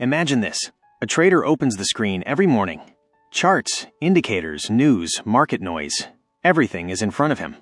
Imagine this. A trader opens the screen every morning. Charts, indicators, news, market noise, everything is in front of him.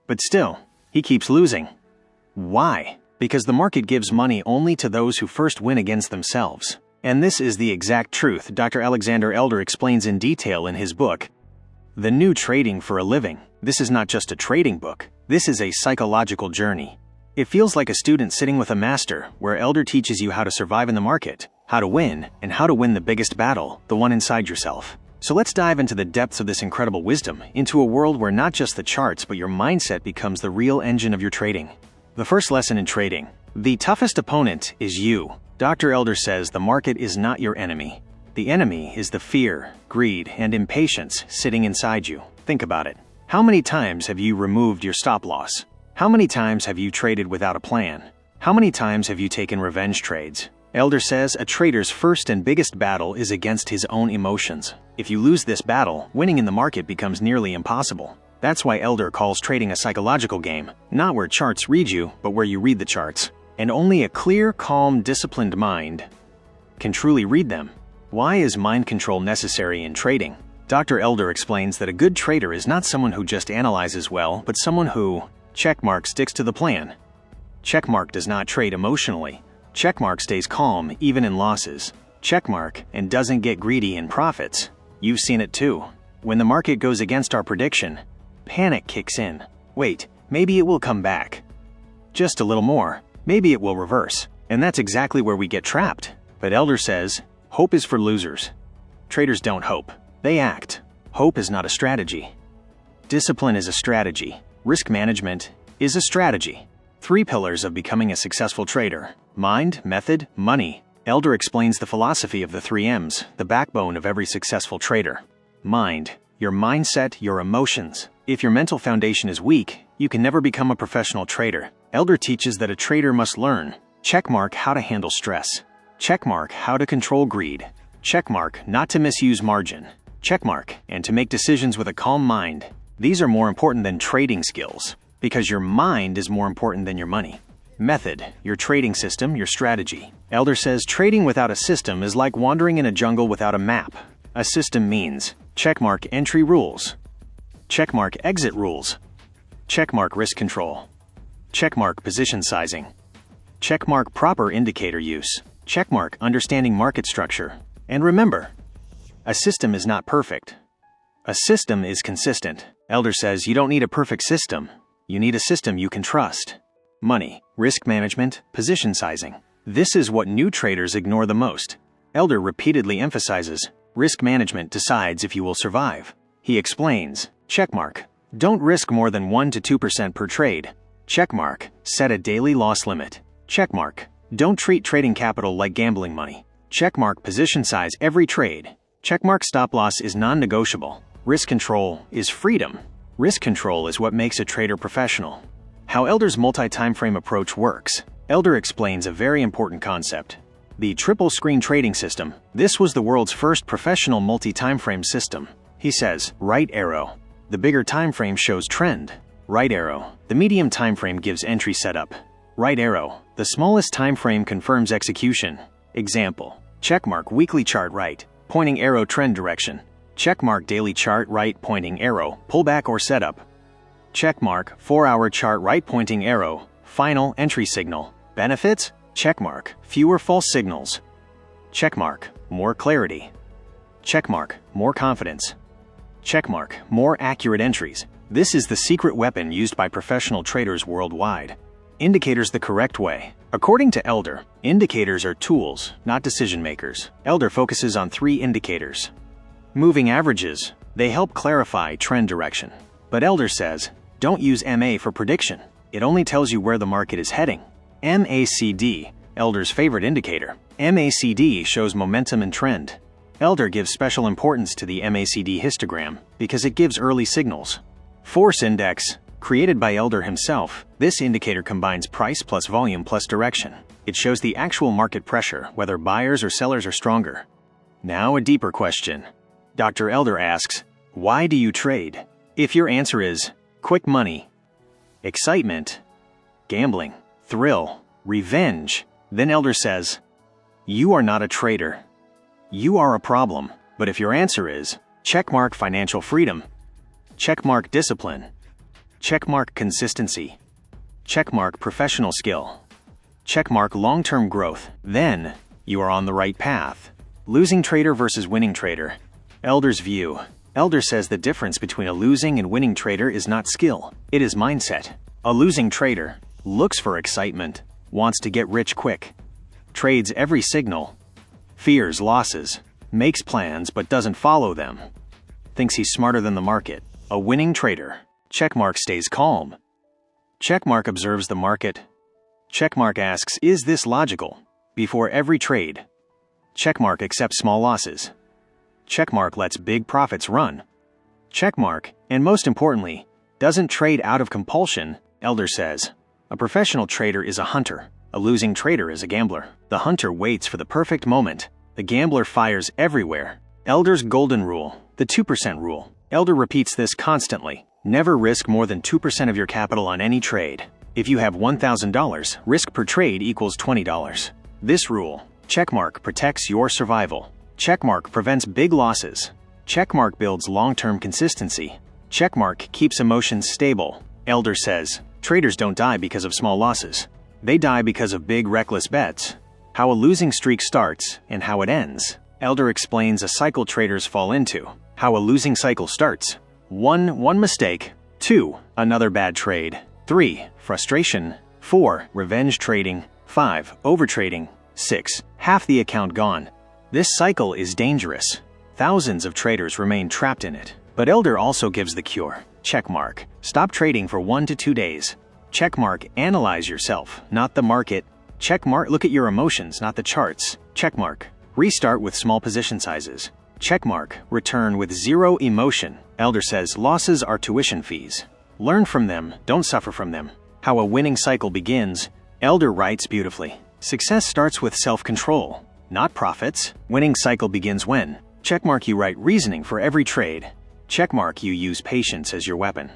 But still, he keeps losing. Why? Because the market gives money only to those who first win against themselves. And this is the exact truth Dr. Alexander Elder explains in detail in his book, The New Trading for a Living. This is not just a trading book. This is a psychological journey. It feels like a student sitting with a master, where Elder teaches you how to survive in the market, how to win, and how to win the biggest battle, the one inside yourself. So let's dive into the depths of this incredible wisdom, into a world where not just the charts but your mindset becomes the real engine of your trading. The first lesson in trading. The toughest opponent is you. Dr. Elder says the market is not your enemy. The enemy is the fear, greed, and impatience sitting inside you. Think about it. How many times have you removed your stop loss? How many times have you traded without a plan? How many times have you taken revenge trades? Elder says a trader's first and biggest battle is against his own emotions. If you lose this battle, winning in the market becomes nearly impossible. That's why Elder calls trading a psychological game, not where charts read you, but where you read the charts. And only a clear, calm, disciplined mind can truly read them. Why is mind control necessary in trading? Dr. Elder explains that a good trader is not someone who just analyzes well, but someone who, checkmark, sticks to the plan. Checkmark does not trade emotionally. Checkmark stays calm even in losses. Checkmark and doesn't get greedy in profits. You've seen it too. When the market goes against our prediction, panic kicks in. Wait, maybe it will come back. Just a little more. Maybe it will reverse. And that's exactly where we get trapped. But Elder says, hope is for losers. Traders don't hope. They act. Hope is not a strategy. Discipline is a strategy. Risk management is a strategy. 3 pillars of becoming a successful trader: mind, method, money. Elder explains the philosophy of the 3 M's, the backbone of every successful trader. Mind, your mindset, your emotions. If your mental foundation is weak, you can never become a professional trader. Elder teaches that a trader must learn, checkmark, how to handle stress. Checkmark, how to control greed. Checkmark, not to misuse margin. Checkmark, and to make decisions with a calm mind. These are more important than trading skills, because your mind is more important than your money. Method, your trading system, your strategy. Elder says trading without a system is like wandering in a jungle without a map. A system means checkmark entry rules, checkmark exit rules, checkmark risk control, checkmark position sizing, checkmark proper indicator use, checkmark understanding market structure. And remember, a system is not perfect. A system is consistent. Elder says you don't need a perfect system. You need a system you can trust. Money, risk management, position sizing. This is what new traders ignore the most. Elder repeatedly emphasizes, risk management decides if you will survive. He explains, checkmark, don't risk more than 1 to 2% per trade. Checkmark, set a daily loss limit. Checkmark, don't treat trading capital like gambling money. Checkmark, position size every trade. Checkmark, stop loss is non-negotiable. Risk control is freedom. Risk control is what makes a trader professional. How Elder's multi-timeframe approach works. Elder explains a very important concept. The triple screen trading system. This was the world's first professional multi-timeframe system. He says, right arrow. The bigger timeframe shows trend. Right arrow. The medium timeframe gives entry setup. Right arrow. The smallest timeframe confirms execution. Example. Checkmark weekly chart right, pointing arrow trend direction. Checkmark daily chart right pointing arrow, pullback or setup. Checkmark 4-hour chart right pointing arrow, final entry signal. Benefits? Checkmark fewer false signals. Checkmark more clarity. Checkmark more confidence. Checkmark more accurate entries. This is the secret weapon used by professional traders worldwide. Indicators the correct way. According to Elder, indicators are tools, not decision makers. Elder focuses on 3 indicators. Moving averages, they help clarify trend direction. But Elder says, don't use MA for prediction. It only tells you where the market is heading. MACD, Elder's favorite indicator. MACD shows momentum and trend. Elder gives special importance to the MACD histogram because it gives early signals. Force Index, created by Elder himself, this indicator combines price plus volume plus direction. It shows the actual market pressure, whether buyers or sellers are stronger. Now a deeper question. Dr. Elder asks, why do you trade? If your answer is quick money, excitement, gambling, thrill, revenge, then Elder says, You are not a trader. You are a problem. But if your answer is checkmark financial freedom, checkmark discipline, checkmark consistency, checkmark professional skill, checkmark long-term growth, then you are on the right path. Losing trader versus winning trader. Elder's view. Elder says the difference between a losing and winning trader is not skill, it is mindset. A losing trader looks for excitement, wants to get rich quick, trades every signal, fears losses, makes plans but doesn't follow them, thinks he's smarter than the market. A winning trader. Checkmark stays calm. Checkmark observes the market. Checkmark asks, is this logical? Before every trade. Checkmark accepts small losses. Checkmark lets big profits run. Checkmark, and most importantly, doesn't trade out of compulsion. Elder says, a professional trader is a hunter. A losing trader is a gambler. The hunter waits for the perfect moment. The gambler fires everywhere. Elder's golden rule, the 2% rule. Elder repeats this constantly. Never risk more than 2% of your capital on any trade. If you have $1,000, risk per trade equals $20. This rule, checkmark, protects your survival. Checkmark prevents big losses. Checkmark builds long-term consistency. Checkmark keeps emotions stable. Elder says, traders don't die because of small losses. They die because of big reckless bets. How a losing streak starts and how it ends. Elder explains a cycle traders fall into. How a losing cycle starts. 1. One mistake. 2. Another bad trade. 3. Frustration. 4. Revenge trading. 5. Overtrading. 6. Half the account gone. This cycle is dangerous. Thousands of traders remain trapped in it. But Elder also gives the cure. Checkmark. Stop trading for 1 to 2 days. Checkmark. Analyze yourself, not the market. Checkmark. Look at your emotions, not the charts. Checkmark. Restart with small position sizes. Checkmark. Return with zero emotion. Elder says losses are tuition fees. Learn from them, don't suffer from them. How a winning cycle begins. Elder writes beautifully. Success starts with self-control, not profits. Winning cycle begins when. Checkmark. You write reasoning for every trade. Checkmark. You use patience as your weapon.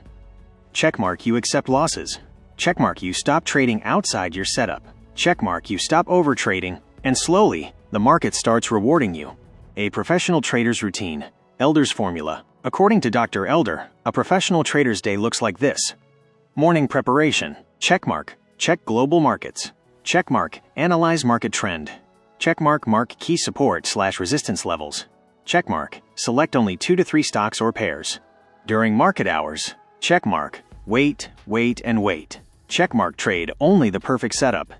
Checkmark. You accept losses. Checkmark. You stop trading outside your setup. Checkmark. You stop overtrading, and slowly, the market starts rewarding you. A professional trader's routine. Elder's formula. According to Dr. Elder, a professional trader's day looks like this. Morning preparation. Checkmark. Check global markets. Checkmark. Analyze market trend. Checkmark. Mark key support/resistance levels. Checkmark. Select only 2 to 3 stocks or pairs. During market hours. Checkmark. Wait, wait, and wait. Checkmark. Trade only the perfect setup.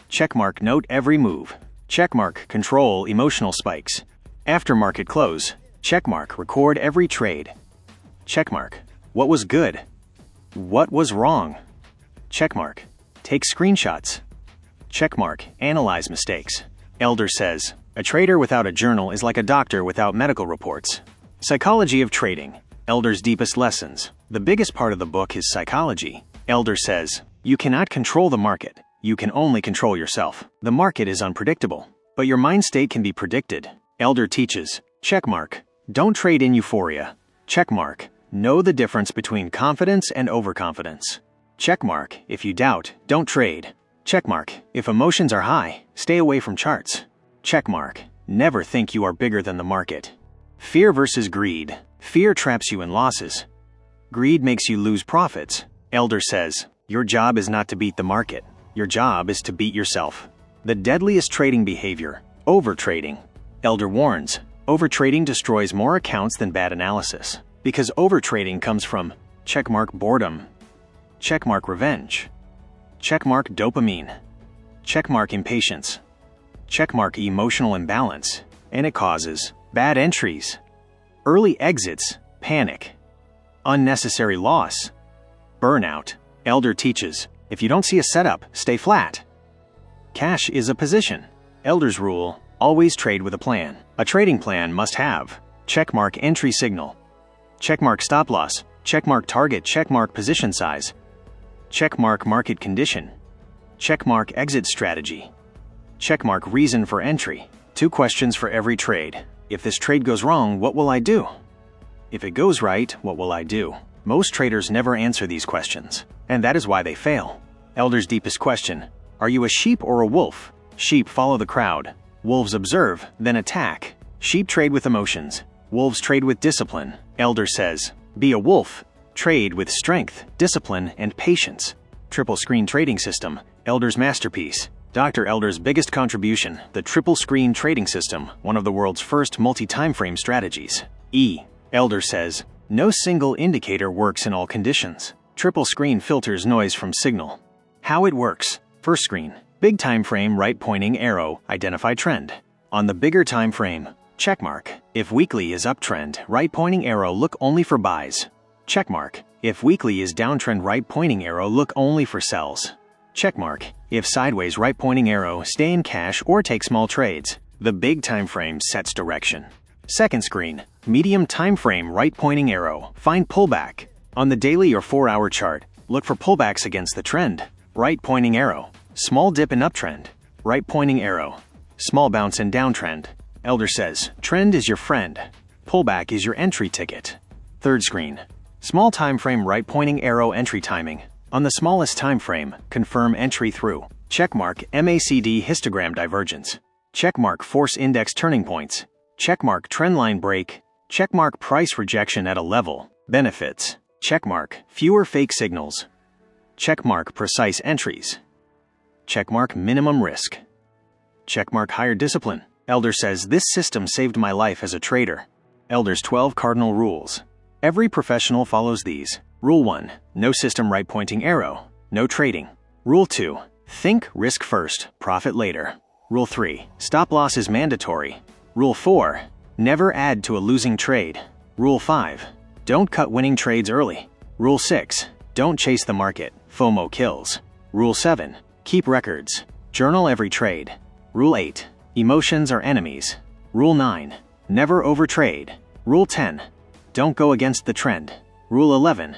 Checkmark. Note every move. Checkmark. Control emotional spikes. After market close. Checkmark. Record every trade. Checkmark. What was good? What was wrong? Checkmark. Take screenshots. Checkmark. Analyze mistakes. Elder says, a trader without a journal is like a doctor without medical reports. Psychology of trading. Elder's deepest lessons. The biggest part of the book is psychology. Elder says, you cannot control the market. You can only control yourself. The market is unpredictable, but your mind state can be predicted. Elder teaches, checkmark. Don't trade in euphoria. Checkmark. Know the difference between confidence and overconfidence. Checkmark. If you doubt, don't trade. Checkmark. If emotions are high, stay away from charts. Checkmark. Never think you are bigger than the market. Fear versus greed. Fear traps you in losses. Greed makes you lose profits. Elder says, your job is not to beat the market. Your job is to beat yourself. The deadliest trading behavior, overtrading. Elder warns, overtrading destroys more accounts than bad analysis. Because overtrading comes from checkmark boredom, checkmark revenge, checkmark dopamine, checkmark impatience, checkmark emotional imbalance, and it causes bad entries, early exits, panic, unnecessary loss, burnout. Elder teaches, if you don't see a setup, stay flat. Cash is a position. Elder's rule, always trade with a plan. A trading plan must have checkmark entry signal, checkmark stop loss, checkmark target, checkmark position size, checkmark market condition, checkmark exit strategy, checkmark reason for entry. 2 questions for every trade. If this trade goes wrong, what will I do? If it goes right, what will I do? Most traders never answer these questions, and that is why they fail. Elder's deepest question, are you a sheep or a wolf? Sheep follow the crowd. Wolves observe, then attack. Sheep trade with emotions. Wolves trade with discipline. Elder says, be a wolf. Trade with strength, discipline, and patience. Triple screen trading system. Elder's masterpiece. Dr. Elder's biggest contribution, the triple screen trading system, one of the world's first multi-timeframe strategies. Elder says, no single indicator works in all conditions. Triple screen filters noise from signal. How it works. First screen. Big time frame, right pointing arrow, identify trend. On the bigger time frame, checkmark. If weekly is uptrend, right pointing arrow, look only for buys. Checkmark. If weekly is downtrend, right pointing arrow, look only for sells. Checkmark. If sideways, right pointing arrow, stay in cash or take small trades. The big time frame sets direction. Second screen. Medium time frame, right pointing arrow, find pullback. On the daily or 4-hour chart, look for pullbacks against the trend. Right pointing arrow. Small dip in uptrend. Right pointing arrow. Small bounce in downtrend. Elder says, trend is your friend. Pullback is your entry ticket. Third screen. Small time frame, right pointing arrow, entry timing. On the smallest time frame, confirm entry through. Checkmark MACD histogram divergence. Checkmark force index turning points. Checkmark trendline break. Checkmark price rejection at a level. Benefits. Checkmark fewer fake signals. Checkmark precise entries. Checkmark minimum risk. Checkmark higher discipline. Elder says, this system saved my life as a trader. Elder's 12 cardinal rules. Every professional follows these. Rule 1. No system right pointing arrow. No trading. Rule 2. Think risk first, profit later. Rule 3. Stop loss is mandatory. Rule 4. Never add to a losing trade. Rule 5. Don't cut winning trades early. Rule 6. Don't chase the market. FOMO kills. Rule 7. Keep records. Journal every trade. Rule 8. Emotions are enemies. Rule 9. Never overtrade. Rule 10. Don't go against the trend. Rule 11.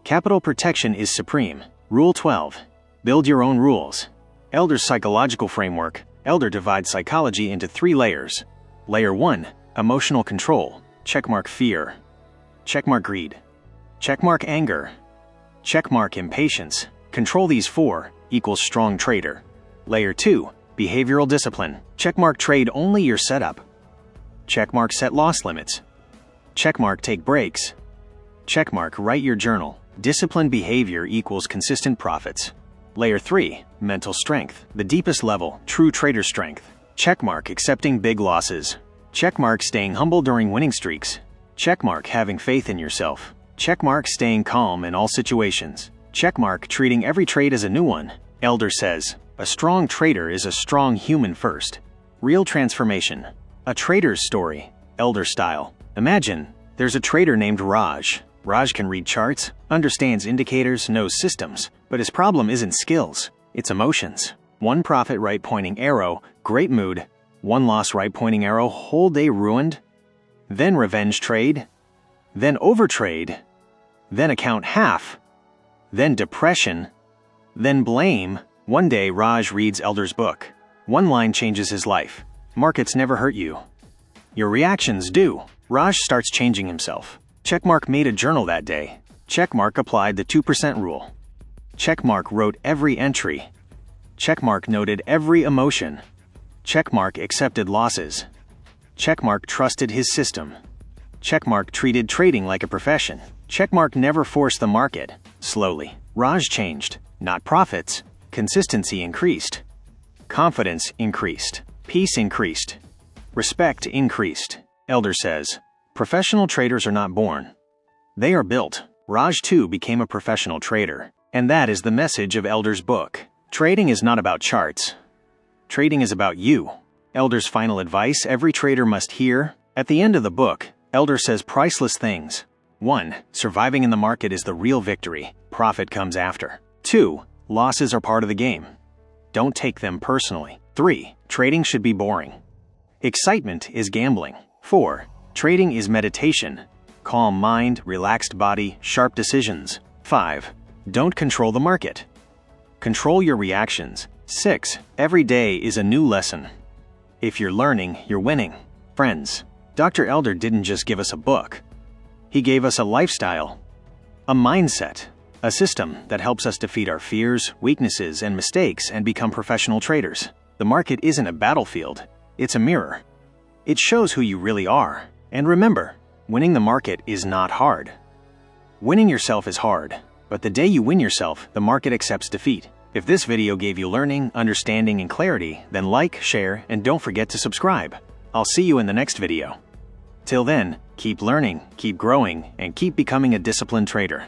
Capital protection is supreme. Rule 12. Build your own rules. Elder's psychological framework. Elder divides psychology into 3 layers. Layer 1. Emotional control. Checkmark fear. Checkmark greed. Checkmark anger. Checkmark impatience. Control these 4 equals strong trader. Layer 2. Behavioral discipline. Checkmark trade only your setup. Checkmark set loss limits. Checkmark take breaks. Checkmark write your journal. Disciplined behavior equals consistent profits. Layer 3. Mental strength. The deepest level, true trader strength. Checkmark accepting big losses. Checkmark staying humble during winning streaks. Checkmark having faith in yourself. Checkmark staying calm in all situations. Checkmark treating every trade as a new one. Elder says, a strong trader is a strong human first. Real transformation. A trader's story. Elder style. Imagine, there's a trader named Raj. Raj can read charts, understands indicators, knows systems, but his problem isn't skills, it's emotions. 1 profit right pointing arrow, great mood. 1 loss right pointing arrow, whole day ruined. Then revenge trade. Then overtrade. Then account half. Then depression. Then blame. One day Raj reads Elder's book. 1 line changes his life. Markets never hurt you. Your reactions do. Raj starts changing himself. Checkmark made a journal that day. Checkmark applied the 2% rule. Checkmark wrote every entry. Checkmark noted every emotion. Checkmark accepted losses. Checkmark trusted his system. Checkmark treated trading like a profession. Checkmark never forced the market. Slowly, Raj changed. Not profits. Consistency increased. Confidence increased. Peace increased. Respect increased. Elder says, professional traders are not born. They are built. Raj too became a professional trader. And that is the message of Elder's book. Trading is not about charts. Trading is about you. Elder's final advice every trader must hear. At the end of the book, Elder says priceless things. 1. Surviving in the market is the real victory. Profit comes after. 2. Losses are part of the game. Don't take them personally. 3. Trading should be boring. Excitement is gambling. 4. Trading is meditation. Calm mind, relaxed body, sharp decisions. 5. Don't control the market. Control your reactions. 6. Every day is a new lesson. If you're learning, you're winning. Friends, Dr. Elder didn't just give us a book. He gave us a lifestyle, a mindset, a system that helps us defeat our fears, weaknesses, and mistakes and become professional traders. The market isn't a battlefield. It's a mirror. It shows who you really are. And remember, winning the market is not hard. Winning yourself is hard, but the day you win yourself, the market accepts defeat. If this video gave you learning, understanding, and clarity, then like, share, and don't forget to subscribe. I'll see you in the next video. Till then, keep learning, keep growing, and keep becoming a disciplined trader.